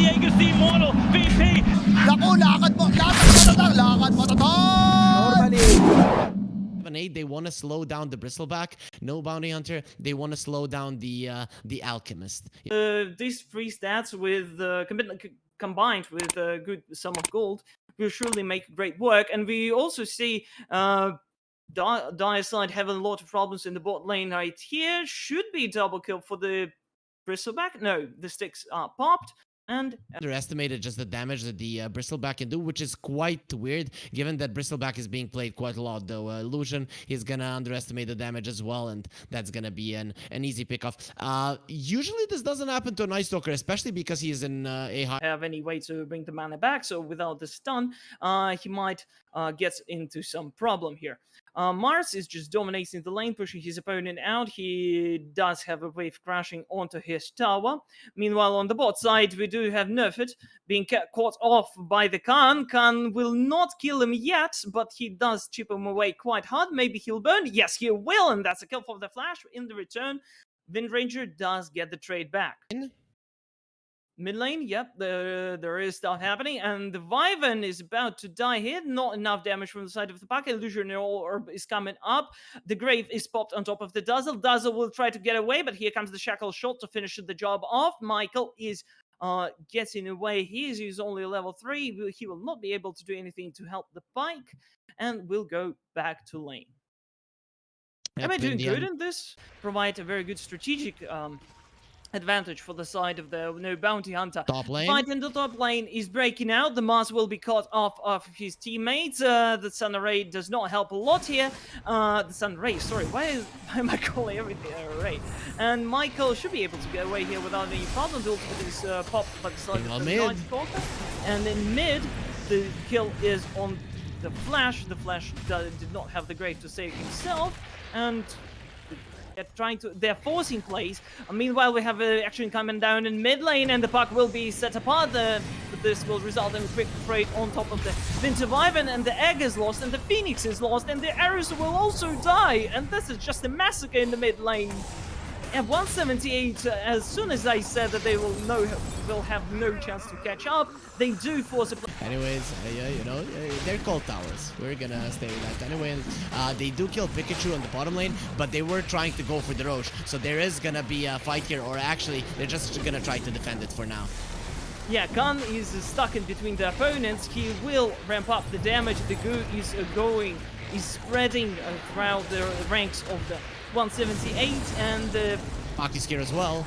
Diego the Immortal, VP. Naku, lakad matatag! Normally. They want to slow down the Bristleback. No Bounty Hunter. They want to slow down the Alchemist. These three stats with combined with a good sum of gold will surely make great work. And we also see Dire side having a lot of problems in the bot lane right here. Should be double kill for the Bristleback. No, the sticks are popped. And underestimated just the damage that the Bristleback can do, which is quite weird, given that Bristleback is being played quite a lot, though. Illusion is gonna underestimate the damage as well, and that's gonna be an easy pickoff. Usually this doesn't happen to a Night Stalker, especially because he is in a high... have any way to bring the mana back, so without the stun, he might get into some problem here. Mars is just dominating the lane, pushing his opponent out. He does have a wave crashing onto his tower. Meanwhile, on the bot side, we do have Nerfed being caught off by the Khan. Khan will not kill him yet, but he does chip him away quite hard. Maybe he'll burn. Yes, he will, and that's a kill for the Flash. In the return, Windranger does get the trade back. Mid lane, yep, there is stuff happening, and the Wyvern is about to die here. Not enough damage from the side of the pack. Illusionary Orb is coming up. The Grave is popped on top of the Dazzle. Dazzle will try to get away, but here comes the Shackle shot to finish the job off. Michael is getting away. He's only level 3. He will not be able to do anything to help the Pike, and will go back to lane. Am I doing good in this? Provide a very good strategic advantage for the side of the no bounty hunter. Top lane. Fight in the top lane is breaking out. The Mars will be caught off of his teammates. The Sun Array does not help a lot here. The Sun Ray, sorry, why am I calling everything an array? And Michael should be able to get away here without any problem. The ultimate is popped by the side of the Night Stalker. And in mid, the kill is on the Flash. The Flash did not have the Grave to save himself, and they're forcing plays. Meanwhile, we have action coming down in mid lane, and the puck will be set apart. This will result in a quick trade on top of the Winter Wyvern, and the Egg is lost, and the Phoenix is lost, and the Arrows will also die. And this is just a massacre in the mid lane. At 178, as soon as I said that they will have no chance to catch up, they do force a play. Anyways, you know, they're called towers. We're gonna stay with that. Anyway, they do kill Pikachu on the bottom lane, but they were trying to go for the Roche. So there is gonna be a fight here, or actually, they're just gonna try to defend it for now. Yeah, Khan is stuck in between the opponents. He will ramp up the damage. The goo is spreading throughout the ranks of the 178, and Pak is here as well.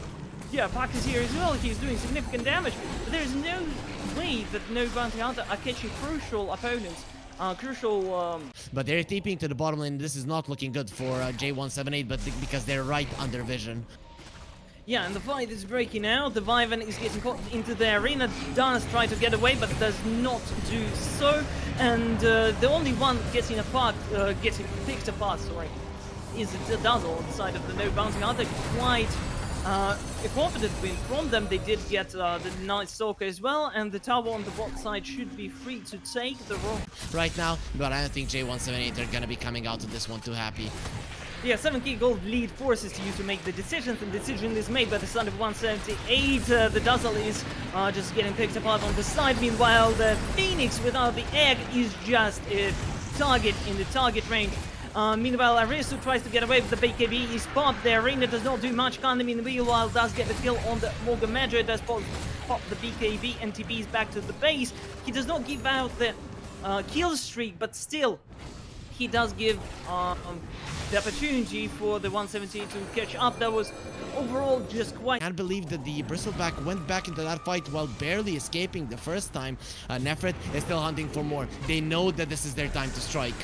Yeah, Pak is here as well. He's doing significant damage, but there's no way that no bounty hunter are catching crucial opponents. But they're TPing to the bottom lane. This is not looking good for J178, but because they're right under vision. Yeah, and the fight is breaking out. The Wyvern is getting caught into the arena. Does try to get away, but does not do so. And the only one getting picked apart, sorry, is the Dazzle on the side of the no bounty hunter. Quite a confident win from them. They did get the Night Stalker as well, and the tower on the bot side should be free to take the roll right now, but I don't think J178 are gonna be coming out of this one too happy. Yeah, 7k gold lead forces you to make the decisions, and the decision is made by the side of 178. The Dazzle is just getting picked apart on the side. Meanwhile, the Phoenix without the Egg is just a target in the target range. Meanwhile, Arisu tries to get away with the BKB. He's popped. The arena does not do much. Khan, meanwhile, does get the kill on the Morgan Major. Does pop the BKB and TPs back to the base. He does not give out the kill streak, but still, he does give the opportunity for the 178 to catch up. That was overall just quite... I can't believe that the Bristleback went back into that fight while barely escaping the first time. Nefret is still hunting for more. They know that this is their time to strike.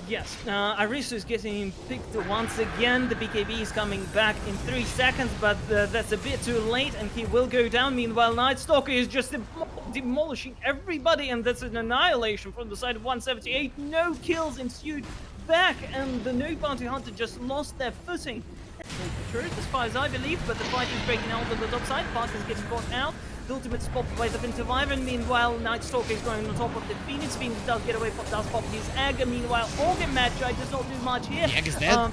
Yes, Arisu is getting picked once again. The BKB is coming back in 3 seconds, but that's a bit too late, and he will go down. Meanwhile, Night Stalker is just demolishing everybody, and that's an annihilation from the side of 178. No kills ensued back, and the no bounty hunter just lost their footing. True, as far as I believe, but the fight is breaking out on the top side. Park is getting caught out. The ultimate spot by the Winter Wyvern. Meanwhile, Night Stalker is going on top of the Phoenix. Phoenix does get away, does pop his Egg. Meanwhile, Organ Magi does not do much here. The Egg is dead.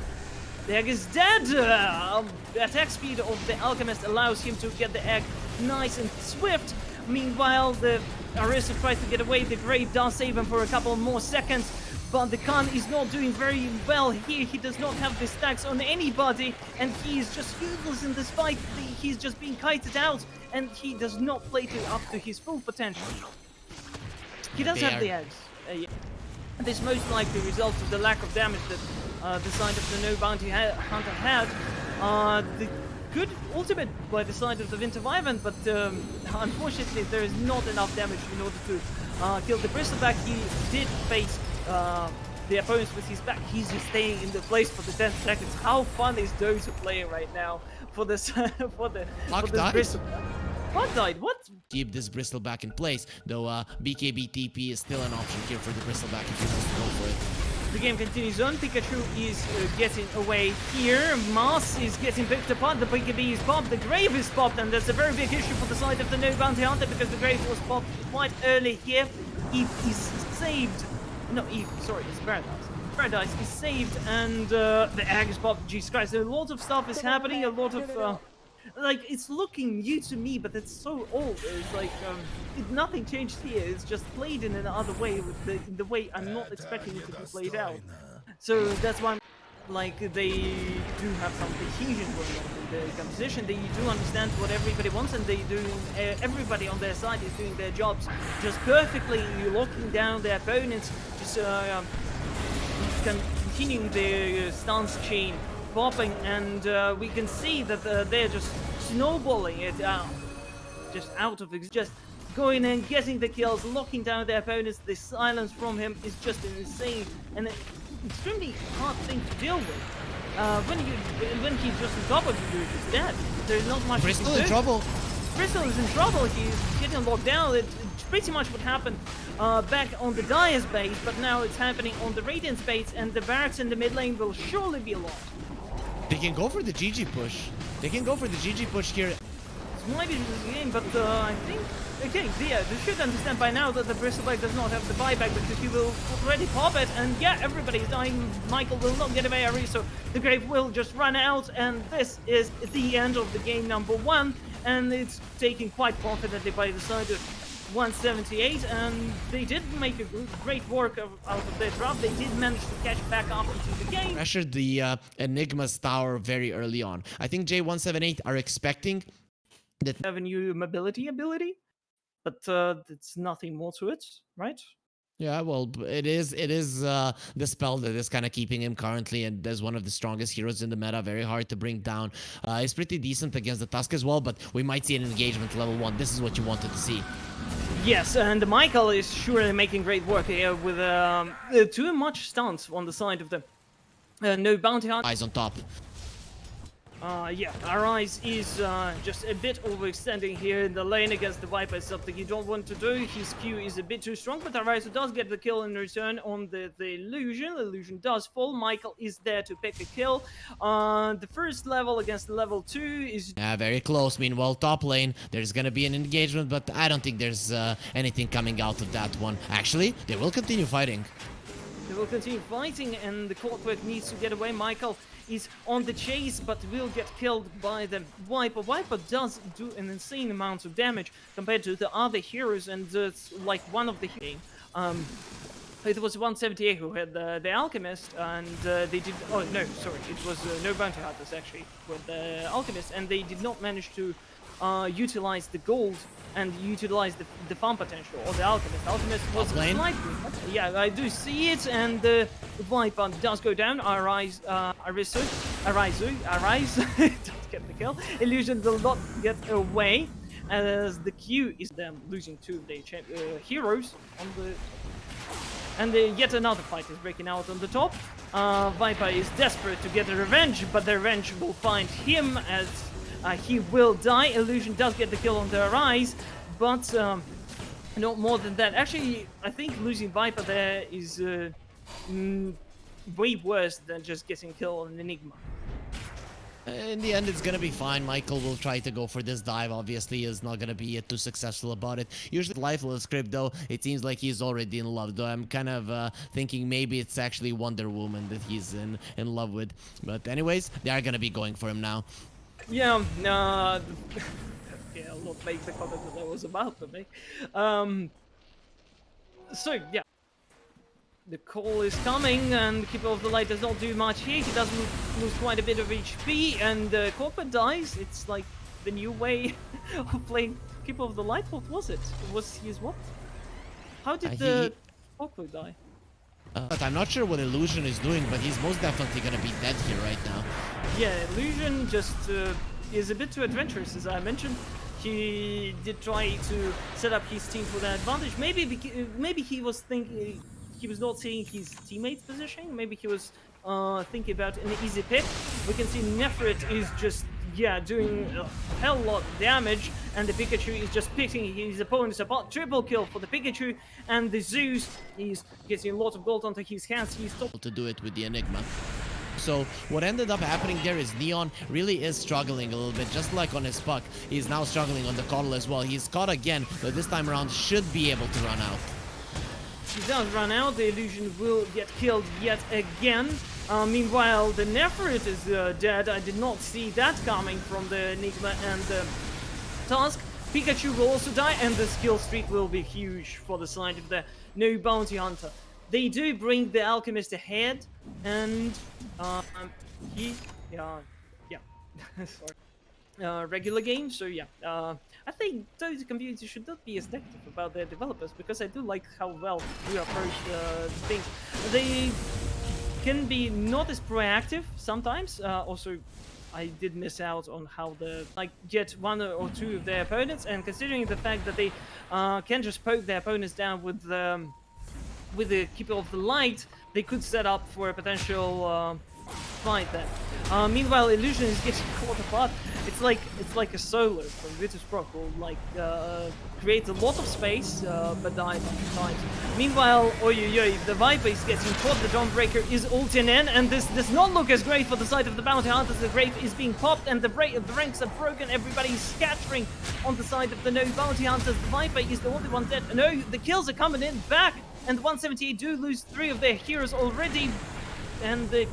The egg is dead. The attack speed of the alchemist allows him to get the egg nice and swift. Meanwhile, the Arisa tries to get away. The Grave does save him for a couple more seconds, but the Khan is not doing very well here. He does not have the stacks on anybody, and he is just useless in this fight. He's just being kited out, and he does not play up to his full potential. He does have the eggs. Yeah. This most likely results of the lack of damage that the side of the No Bounty Hunter had. The good ultimate by the side of the Winter Wyvern, but unfortunately there is not enough damage in order to kill the Bristleback. He did face the opponents with his back. He's just staying in the place for the 10 seconds. How fun is Dota playing right now for this for this Bristleback? What died? What? Keep this Bristleback in place, though BKB TP is still an option here for the Bristleback if he wants to go for it. The game continues on. Pikachu is getting away here. Mars is getting picked apart. The BKB is popped. The Grave is popped, and that's a very big issue for the side of the No Bounty Hunter because the Grave was popped quite early here. Eve is saved. No, Eve. Sorry, it's Paradise. Paradise is saved, and the egg is popped. Jesus Christ, a lot of stuff is happening. A lot of like, it's looking new to me, but it's so old. It's like nothing changed here. It's just played in another way, with in the way I'm not expecting it to be played out. So that's why, like, they do have some cohesion going on in the composition. They do understand what everybody wants, and they do. Everybody on their side is doing their jobs just perfectly. You're locking down their opponents, just continuing the stance chain. Popping, and we can see that they're just snowballing it out, just out of it, just going and getting the kills, locking down their opponents. The silence from him is just insane and an extremely hard thing to deal with. When he's just on top of you, he's dead. There's not much. Bristol in trouble. Bristol is in trouble. He's getting locked down. It's pretty much what happened back on the Dire's base, but now it's happening on the Radiant's base, and the barracks in the mid lane will surely be lost. They can go for the GG push. They can go for the GG push here. This might be this game, but I think... Okay, yeah, they should understand by now that the Bristleback does not have the buyback because he will already pop it, and yeah, everybody is dying. Michael will not get away, so the Grave will just run out, and this is the end of the game number 1, and it's taken quite confidently by the side of 178, and they did make a great work out of their drop. They did manage to catch back up into the game. Pressured the Enigma's tower very early on. I think J178 are expecting that Have a new mobility ability, but it's nothing more to it, right? Yeah, well, it is the spell that is kind of keeping him currently, and as one of the strongest heroes in the meta, very hard to bring down. He's pretty decent against the Tusk as well, but we might see an engagement level 1. This is what you wanted to see. Yes, and Michael is surely making great work here with too much stunts on the side of the No Bounty Hunter. Eyes on top. Yeah, Arise is just a bit overextending here in the lane against the Viper. It's something you don't want to do. His Q is a bit too strong, but Arise does get the kill in return on the Illusion. Illusion does fall. Michael is there to pick a kill. The first level against the level 2 is... Very close. Meanwhile, top lane, there's gonna be an engagement, but I don't think there's anything coming out of that one. Actually, they will continue fighting. They will continue fighting, and the Clockwork needs to get away. Michael is on the chase, but will get killed by the Viper. Viper does do an insane amount of damage compared to the other heroes, and it's like one of the game. It was 178 who had the Alchemist, and they did... Oh, no, sorry. It was No Bounty Hunters, actually, with the Alchemist, and they did not manage to utilize the gold and utilize the farm potential of the Alchemist. Alchemist was slightly... Yeah, I do see it, and the Viper does go down. Arise, does get the kill. Illusion will not get away, as the Q is them losing 2 of their heroes on the... And yet another fight is breaking out on the top. Viper is desperate to get a revenge, but the revenge will find him as he will die. Illusion does get the kill on the Arise, but not more than that. Actually, I think losing Viper there is way worse than just getting killed on Enigma. In the end, it's gonna be fine. Michael will try to go for this dive. Obviously, is not gonna be too successful about it. Usually, lifeless script though, it seems like he's already in love. Though I'm kind of thinking maybe it's actually Wonder Woman that he's in love with. But anyways, they are gonna be going for him now. Yeah, yeah, I'll not make the comment that I was about to make. So yeah. The call is coming, and Keeper of the Light does not do much here. He does lose quite a bit of HP, and Corporate dies. It's like the new way of playing Keeper of the Light. What was it? Was his what? How did the Corporate die? But I'm not sure what Illusion is doing, but he's most definitely gonna be dead here right now. Yeah, Illusion just is a bit too adventurous, as I mentioned. He did try to set up his team for that advantage. Maybe he was thinking. He was not seeing his teammates' positioning. Maybe he was thinking about an easy pick. We can see Nefrit is just, yeah, doing a hell lot of damage, and the Pikachu is just picking his opponents apart. Triple kill for the Pikachu, and the Zeus is getting a lot of gold onto his hands. He's top to do it with the Enigma. So what ended up happening there is Neon really is struggling a little bit, just like on his puck. He's now struggling on the Coddle as well. He's caught again, but this time around should be able to run out. He does run out, the Illusion will get killed yet again. Meanwhile, the Nefrit is dead. I did not see that coming from the Enigma and the Tusk. Pikachu will also die, and the skill streak will be huge for the side of the No Bounty Hunter. They do bring the Alchemist ahead, and sorry. Regular game, so yeah. I think Dota community should not be as negative about their developers, because I do like how well we approach things. They can be not as proactive sometimes. Also, I did miss out on how the get one or two of their opponents, and considering the fact that they can just poke their opponents down with the Keeper of the Light, they could set up for a potential fight there. Meanwhile, Illusion is getting caught apart. It's like a solo from Virtus Pro who creates a lot of space but die a bunch of times. Meanwhile, the Viper is getting caught. The Dawnbreaker is ulting in, and this does not look as great for the side of the Bounty Hunters. The Grave is being popped, and the ranks are broken. Everybody's scattering on the side of the No Bounty Hunters. The Viper is the only one dead. No, the kills are coming in back, and the 178 do lose 3 of their heroes already, and the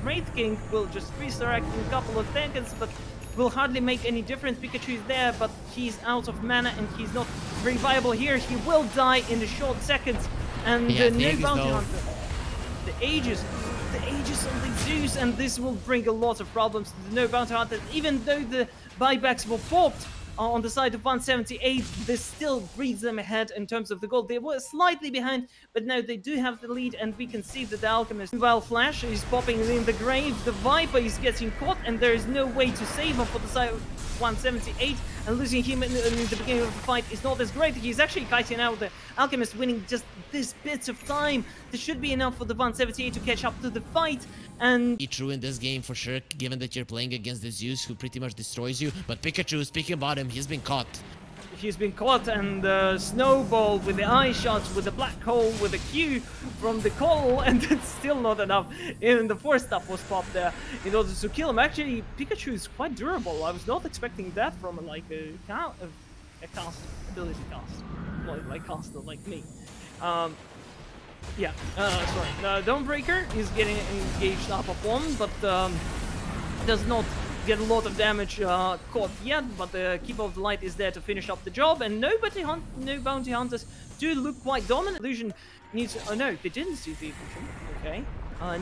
Wraith King will just resurrect in a couple of seconds, but will hardly make any difference. Pikachu is there, but he's out of mana, and he's not very viable here. He will die in a short seconds, and the No Bounty Hunter, the Aegis on the Zeus, and this will bring a lot of problems to the No Bounty Hunter. Even though the buybacks were popped on the side of 178, this still breeds them ahead in terms of the goal. They were slightly behind, but now they do have the lead, and we can see that the Alchemist, while Flash is popping in the grave, the Viper is getting caught, and there is no way to save him for the side of 178, and losing him in the beginning of the fight is not as great. He's actually kiting out the Alchemist, winning just this bit of time. This should be enough for the 178 to catch up to the fight, and be true in this game for sure, given that you're playing against the Zeus who pretty much destroys you. But Pikachu, speaking about him, he's been caught. He's been caught, and Snowball with the eye shots, with the black hole, with the Q from the call, and it's still not enough. Even the force stuff was popped there in order to kill him. Actually, Pikachu is quite durable. I was not expecting that from a cast ability cast, like caster like me. Yeah, sorry. Dawnbreaker is getting engaged up upon, but does not get a lot of damage caught yet. But the Keeper of the Light is there to finish up the job, and no Bounty Hunters do look quite dominant. Illusion needs. Oh no, they didn't see the Illusion. Okay.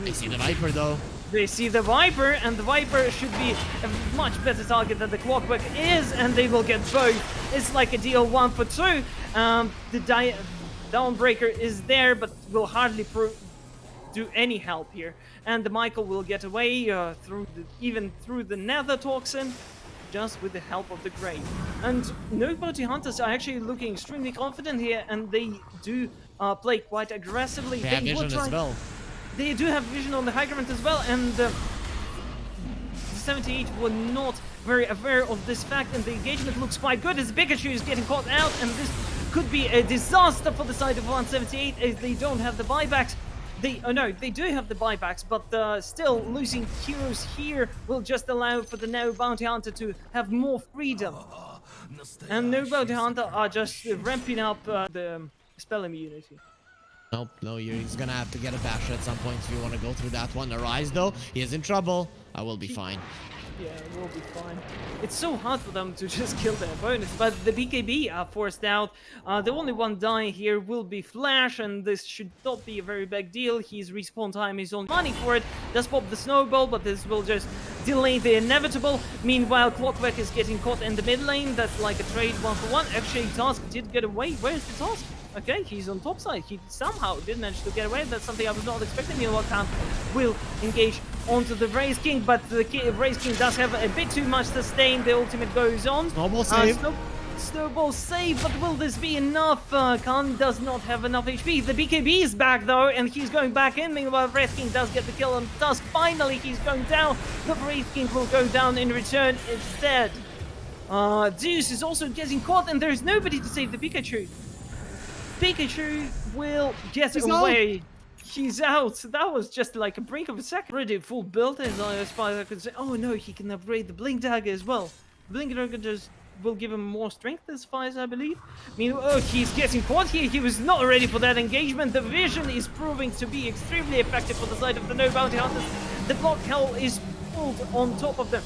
They see the Viper though. They see the Viper, and the Viper should be a much better target than the Clockwork is, and they will get both. It's like a deal 1 for 2. The Dawnbreaker is there, but will hardly do any help here. And the Michael will get away even through the Nether Toxin, just with the help of the Grave. And No Bounty Hunters are actually looking extremely confident here, and they do play quite aggressively. They have vision as well. They do have vision on the high ground as well, and the 78 were not very aware of this fact, and the engagement looks quite good as Pikachu is getting caught out, and this could be a disaster for the side of 178 as they don't have the buybacks. they do have the buybacks, but still losing heroes here will just allow for the No Bounty Hunter to have more freedom. And No Bounty Hunter are just ramping up the spell immunity. Nope, no, he's gonna have to get a basher at some point if you want to go through that one. Arise, though, he is in trouble. I will be fine. Yeah, we'll be fine. It's so hard for them to just kill their opponents, but the BKB are forced out. The only one dying here will be Flash, and this should not be a very big deal. His respawn time is only money for it. Does pop the snowball, but this will just delay the inevitable. Meanwhile, Clockwork is getting caught in the mid lane. That's like a trade 1-for-1. Actually, Task did get away. Where's the Task? Okay, he's on top side. He somehow did manage to get away. That's something I was not expecting. Meanwhile, Khan will engage onto the Wraith King, but the Wraith King does have a bit too much sustain. The ultimate goes on. Snowball save. Snowball save, but will this be enough? Khan does not have enough HP. The BKB is back though, and he's going back in. Meanwhile, Wraith King does get the kill on Tusk. Finally, he's going down. The Wraith King will go down in return instead. Zeus is also getting caught, and there's nobody to save the Pikachu. Pikachu will get away. He's out. That was just like a brink of a second. Already full build as far as I could say. Oh no, he can upgrade the Blink Dagger as well. Blink Dagger just will give him more strength as far as I believe. Meanwhile, he's getting caught here. He was not ready for that engagement. The vision is proving to be extremely effective for the side of the No Bounty Hunters. The block hell is pulled on top of them.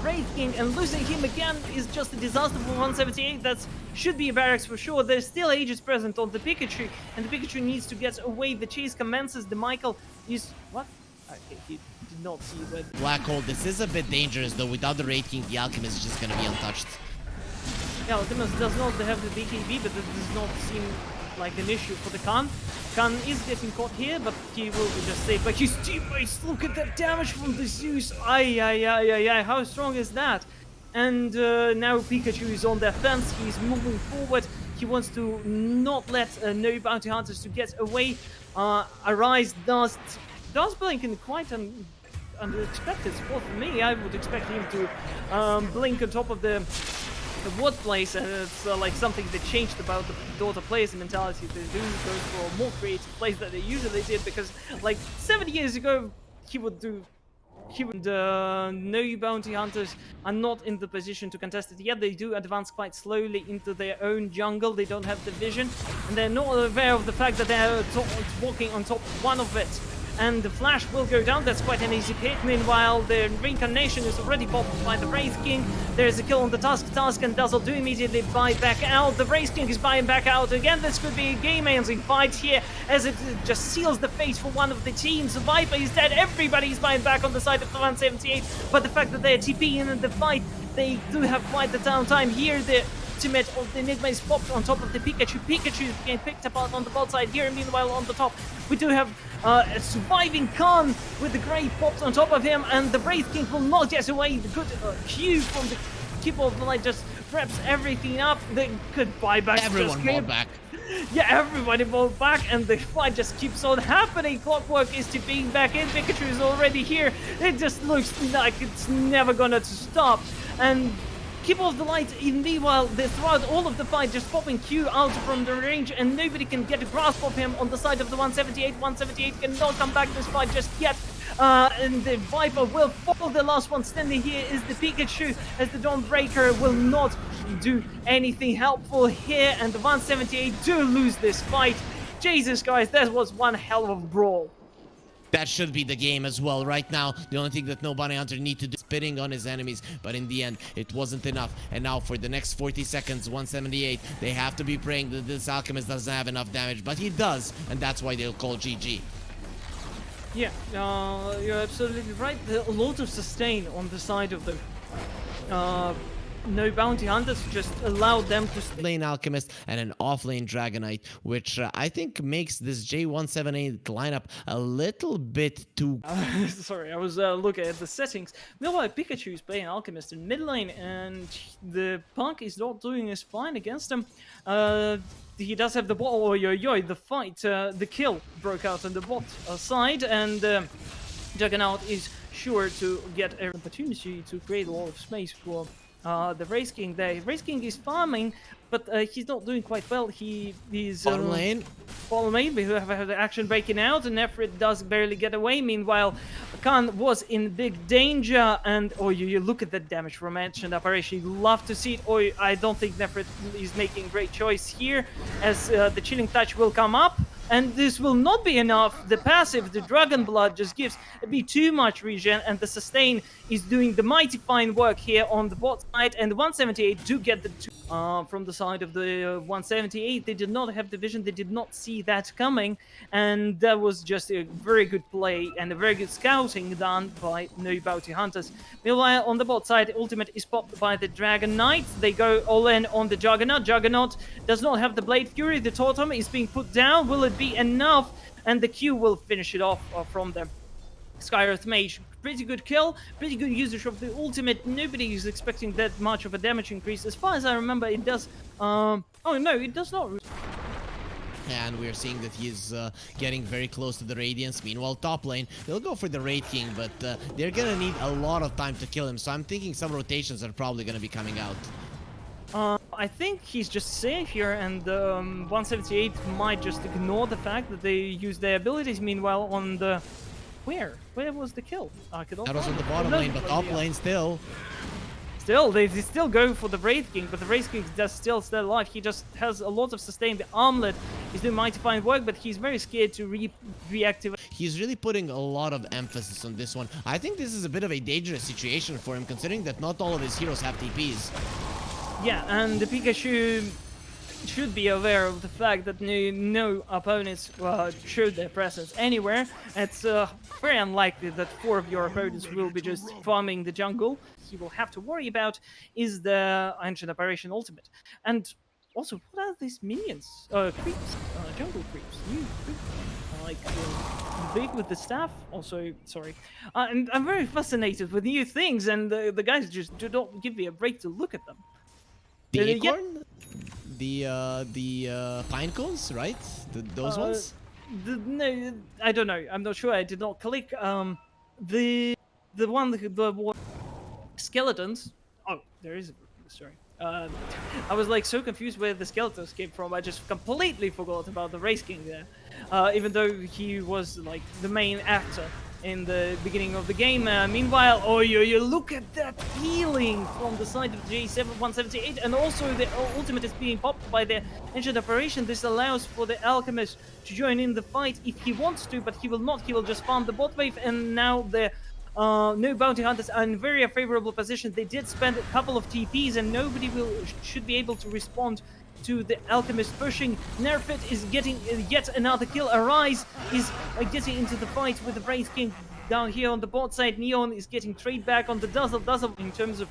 Wraith King, and losing him again is just a disaster for 178. That should be a barracks for sure. There's still Aegis present on the Pikachu, and the Pikachu needs to get away. The chase commences. The Michael is... What? Okay, he did not see that. Black Hole, this is a bit dangerous though. Without the Wraith King, the Alchemist is just gonna be untouched. Yeah, Alchemist does not have the BKB, but that does not seem like an issue for the Khan. Khan is getting caught here, but he will be just saved by his teammates. Look at that damage from the Zeus. Ay, how strong is that? And now Pikachu is on their fence. He's moving forward. He wants to not let no bounty hunters to get away. Arise does blink in quite an unexpected spot for me. I would expect him to blink on top of the wood place, and it's like something that changed about the Dota players' mentality. They do go for a more creative plays than they usually did, because like 7 years ago no bounty hunters are not in the position to contest it yet. They do advance quite slowly into their own jungle. They don't have the vision, and they're not aware of the fact that they're walking on top one of it. And the Flash will go down. That's quite an easy hit. Meanwhile, the Reincarnation is already popped by the Wraith King. There's a kill on the Tusk, and Dazzle do immediately buy back out. The Wraith King is buying back out again. This could be a game-ending fight here, as it just seals the fate for one of the teams. Viper is dead. Everybody is buying back on the side of the 178, but the fact that they're TPing in the fight, they do have quite the downtime here. The ultimate of the Enigma is popped on top of the Pikachu. Pikachu is getting picked apart on the bot side here. Meanwhile, on the top, we do have a surviving Khan with the Grey popped on top of him, and the Wraith King will not get away. The good cue from the Keeper of the Light just wraps everything up. The good buyback. Everyone bought back. Yeah, everybody bought back, and the fight just keeps on happening. Clockwork is being back in. Pikachu is already here. It just looks like it's never gonna stop. And Keeper of the Light, meanwhile, throughout all of the fight, just popping Q out from the range, and nobody can get a grasp of him on the side of the 178. 178 cannot come back this fight just yet. And the Viper will fall. The last one standing here is the Pikachu, as the Dawnbreaker will not do anything helpful here, and the 178 do lose this fight. Jesus, guys, that was one hell of a brawl. That should be the game as well. Right now, the only thing that no bounty hunter need to do is spitting on his enemies, but in the end, it wasn't enough. And now for the next 40 seconds, 178, they have to be praying that this Alchemist doesn't have enough damage, but he does, and that's why they'll call GG. Yeah, you're absolutely right. A lot of sustain on the side of the no bounty hunters, just allowed them to lane Alchemist and an off-lane Dragonite, which I think makes this J178 lineup a little bit too... sorry, I was looking at the settings. Meanwhile, Pikachu is playing Alchemist in mid lane, and the Punk is not doing as fine against him. He does have the ball. The fight, the kill broke out on the bot side, and Juggernaut is sure to get an opportunity to create a lot of space for the Wraith King there. Wraith King is farming, but he's not doing quite well. He is... Bottom lane. Follow me, we have the action breaking out, and Nefrit does barely get away. Meanwhile, Khan was in big danger, and you look at the damage from Ancient Apparition. You love to see it. I don't think Nefrit is making a great choice here, as the Chilling Touch will come up, and this will not be enough. The passive, the Dragon Blood, just gives a bit too much regen, and the sustain is doing the mighty fine work here on the bot side, and the 178 do get the two. From the side of the 178, they did not have the vision, they did not see that coming, and that was just a very good play and a very good scouting done by No Bounty Hunters. Meanwhile, on the bot side, ultimate is popped by the Dragon Knight. They go all in on the Juggernaut. Juggernaut does not have the Blade Fury. The Totem is being put down. Will it be enough? And the Q will finish it off from them. Skywrath Mage, pretty good kill, pretty good usage of the ultimate. Nobody is expecting that much of a damage increase. As far as I remember, it does. Oh no, it does not. And we're seeing that he's getting very close to the Radiance. Meanwhile, top lane, they'll go for the Raid King, but they're gonna need a lot of time to kill him. So I'm thinking some rotations are probably gonna be coming out. I think he's just safe here, and 178 might just ignore the fact that they use their abilities. Meanwhile, on the where was the kill? That was on the bottom lane, but top lane still. They still go for the Wraith King, but the Wraith King does still stay alive. He just has a lot of sustain. The armlet is doing mighty fine work, but he's very scared to reactivate. He's really putting a lot of emphasis on this one. I think this is a bit of a dangerous situation for him, considering that not all of his heroes have TPs. Yeah, and the Pikachu should be aware of the fact that no opponents showed their presence anywhere. It's very unlikely that 4 of your opponents will be just farming the jungle. He will have to worry about is the Ancient Apparition ultimate. And also, what are these minions? Creeps, jungle creeps, new creeps. Like big with the staff. Also, sorry, and I'm very fascinated with new things, and the guys just do not give me a break to look at them. The acorn? The pine cones, right? Those ones? No, I don't know. I'm not sure. I did not click. The skeletons. Oh, there is a sorry. I was like so confused where the skeletons came from. I just completely forgot about the Race King there. Even though he was like the main actor in the beginning of the game. Meanwhile, you look at that healing from the side of J178, and also the ultimate is being popped by the Ancient Apparition. This allows for the Alchemist to join in the fight if he wants to, but he will not. He will just farm the bot wave, and now the No Bounty Hunters are in very favorable position. They did spend a couple of TPs, and nobody should be able to respond to the Alchemist pushing. Nerfit is getting yet another kill. Arise is getting into the fight with the Wraith King down here on the bot side. Neon is getting trade back on the Dazzle in terms of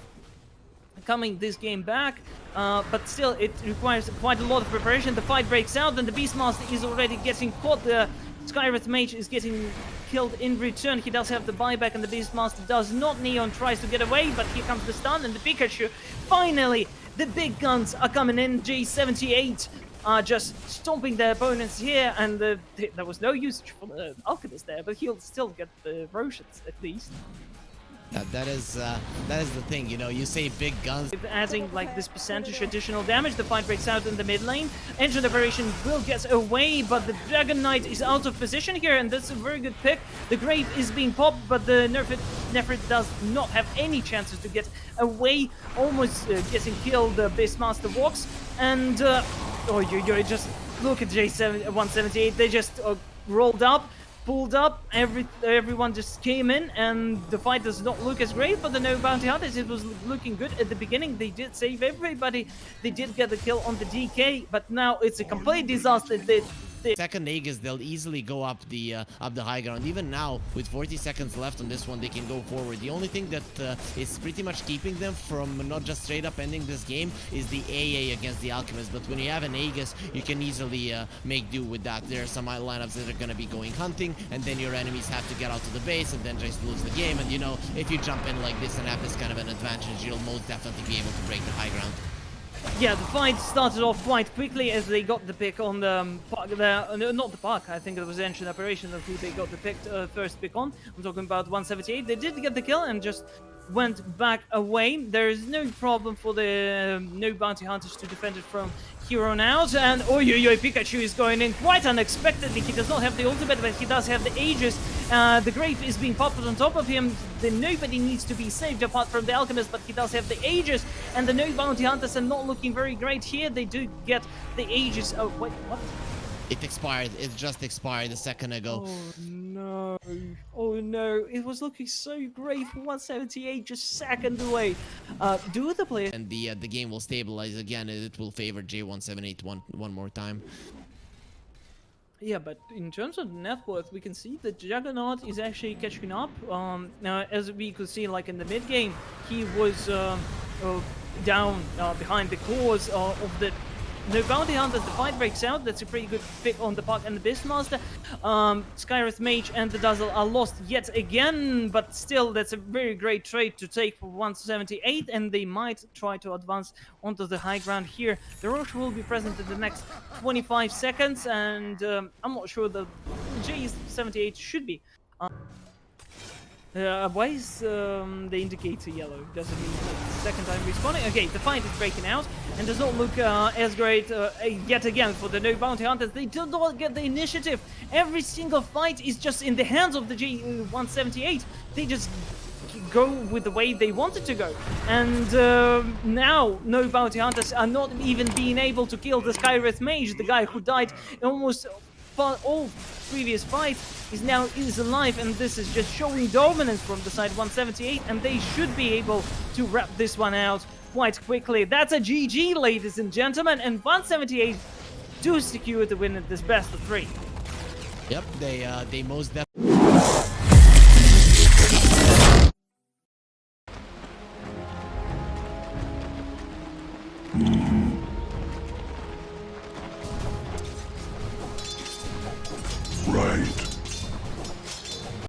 coming this game back, but still it requires quite a lot of preparation. The fight breaks out, and the Beastmaster is already getting caught. The Skywrath Mage is getting killed in return. He does have the buyback, and the Beastmaster does not. Neon tries to get away, but here comes the stun, and the Pikachu finally. The big guns are coming in. J78 are just stomping their opponents here, and there was no usage for the Alchemist there, but he'll still get the Roshans at least. That is the thing, you know, you say big guns. Adding like this percentage additional damage, the fight breaks out in the mid lane. Ancient Apparition will get away, but the Dragon Knight is out of position here, and that's a very good pick. The Grave is being popped, but the Nefrit does not have any chances to get away. Almost getting killed, the Beastmaster walks, and just look at J178. They just rolled up, pulled up, everyone just came in, and the fight does not look as great for the No Bounty Hunters. It was looking good at the beginning. They did save everybody. They did get the kill on the DK, but now it's a complete disaster. Second Aegis, they'll easily go up the high ground. Even now, with 40 seconds left on this one, they can go forward. The only thing that is pretty much keeping them from not just straight up ending this game is the AA against the Alchemist. But when you have an Aegis, you can easily make do with that. There are some lineups that are going to be going hunting, and then your enemies have to get out to the base and then just lose the game. And you know, if you jump in like this and have this kind of an advantage, you'll most definitely be able to break the high ground. Yeah, the fight started off quite quickly as they got the pick on the park there. Not the park, I think it was Ancient Apparition of who they got the first pick on. I'm talking about 178. They did get the kill and just went back away. There is no problem for the No Bounty Hunters to defend it from here on out. And Pikachu is going in quite unexpectedly. He does not have the ultimate, but he does have the Aegis. The Grave is being popped on top of him. Nobody needs to be saved apart from the Alchemist, but he does have the Aegis. And the no Bounty Hunters are not looking very great here. They do get the Aegis. Oh, wait, what? It expired. It just expired a second ago. Oh no. Oh no. It was looking so great for 178, just second away. Do the players... And the game will stabilize again. It will favor J178 one more time. Yeah, but in terms of net worth, we can see that Juggernaut is actually catching up. Now, as we could see, like in the mid game, he was down behind the cores of the no Bounty Hunters. The fight breaks out. That's a pretty good pick on the Puck and the Beastmaster. Skywrath Mage and the Dazzle are lost yet again, but still, that's a very great trade to take for 178, and they might try to advance onto the high ground here. The Roche will be present in the next 25 seconds, and I'm not sure the J78 should be. Why is the indicator yellow? Does it mean like the second time respawning? Okay, the fight is breaking out and does not look as great yet again for the no Bounty Hunters. They do not get the initiative. Every single fight is just in the hands of the J178. They just go with the way they wanted to go. And now no Bounty Hunters are not even being able to kill the Skywrath Mage, the guy who died almost all previous fight is alive, and this is just showing dominance from the side 178, and they should be able to wrap this one out quite quickly. That's a GG, ladies and gentlemen, and 178 do secure the win at this best of 3. Yep, they most definitely.